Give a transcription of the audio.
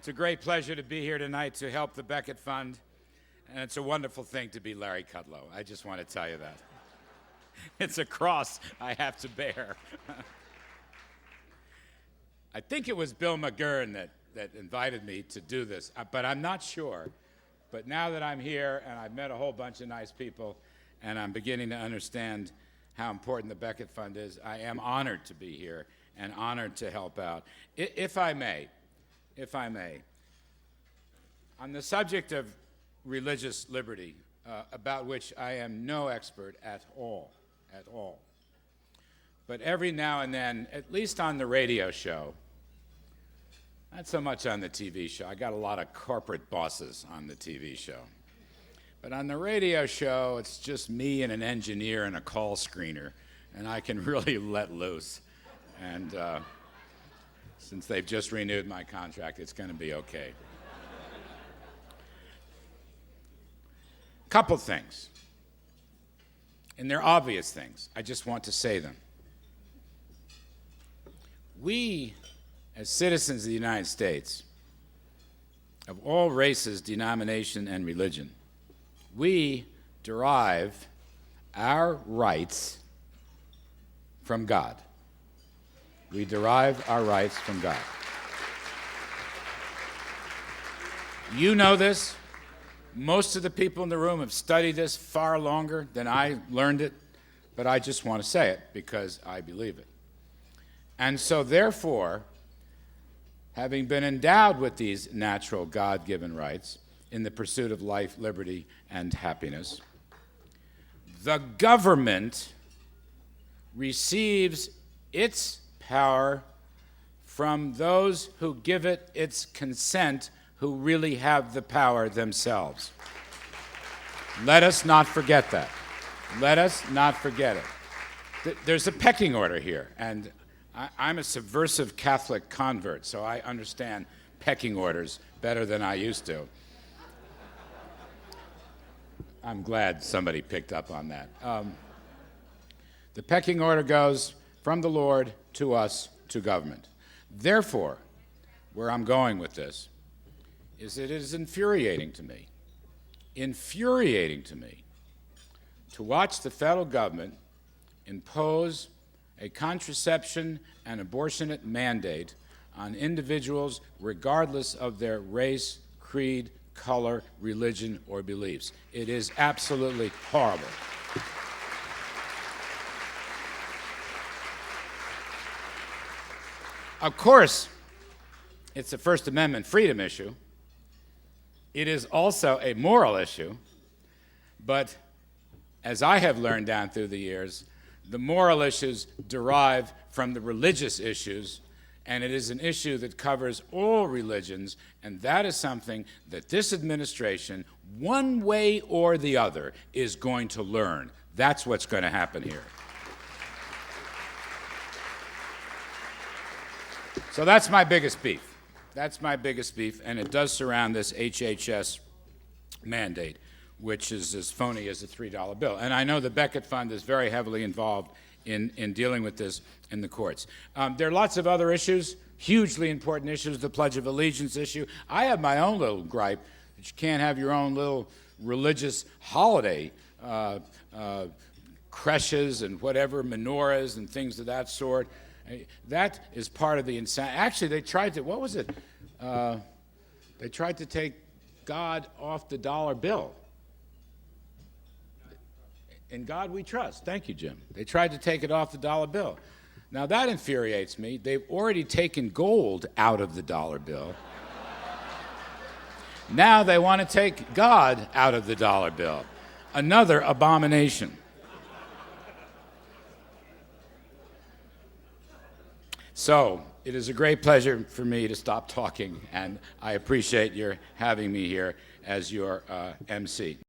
It's a great pleasure to be here tonight to help the Becket Fund, and it's a wonderful thing to be Larry Kudlow. I just want to tell you that. It's a cross I have to bear. I think it was Bill McGurn that invited me to do this, but I'm not sure. But now that I'm here and I've met a whole bunch of nice people and I'm beginning to understand how important the Becket Fund is, I am honored to be here and honored to help out. If I may, on the subject of religious liberty, about which I am no expert at all. But every now and then, at least on the radio show, not so much on the TV show. I got a lot of corporate bosses on the TV show. But on the radio show, it's just me and an engineer and a call screener, and I can really let loose. And since they've just renewed my contract, it's going to be okay. Couple things. And they're obvious things. I just want to say them. We, as citizens of the United States, of all races, denomination, and religion, we derive our rights from God. We derive our rights from God. You know this. Most of the people in the room have studied this far longer than I learned it, but I just want to say it because I believe it. And so therefore, having been endowed with these natural God-given rights in the pursuit of life, liberty, and happiness, the government receives its power from those who give it its consent, who really have the power themselves. Let us not forget that. Let us not forget it. There's a pecking order here, and I'm a subversive Catholic convert, so I understand pecking orders better than I used to. I'm glad somebody picked up on that. The pecking order goes from the Lord to us, to government. Therefore, where I'm going with this is it is infuriating to me to watch the federal government impose a contraception and abortion mandate on individuals regardless of their race, creed, color, religion, or beliefs. It is absolutely horrible. Of course, it's a First Amendment freedom issue. It is also a moral issue, but as I have learned down through the years, the moral issues derive from the religious issues, and it is an issue that covers all religions, and that is something that this administration, one way or the other, is going to learn. That's what's going to happen here. So that's my biggest beef. That's my biggest beef, and it does surround this HHS mandate, which is as phony as a $3 bill. And I know the Becket Fund is very heavily involved in dealing with this in the courts. There are lots of other issues, hugely important issues, the Pledge of Allegiance issue. I have my own little gripe that you can't have your own little religious holiday, creches and whatever, menorahs and things of that sort. That is part of the insanity. Actually, they tried to, what was it? They tried to take God off the dollar bill. In God we trust. Thank you, Jim. They tried to take it off the dollar bill. Now that infuriates me. They've already taken gold out of the dollar bill. Now they want to take God out of the dollar bill. Another abomination. So, it is a great pleasure for me to stop talking, and I appreciate your having me here as your MC.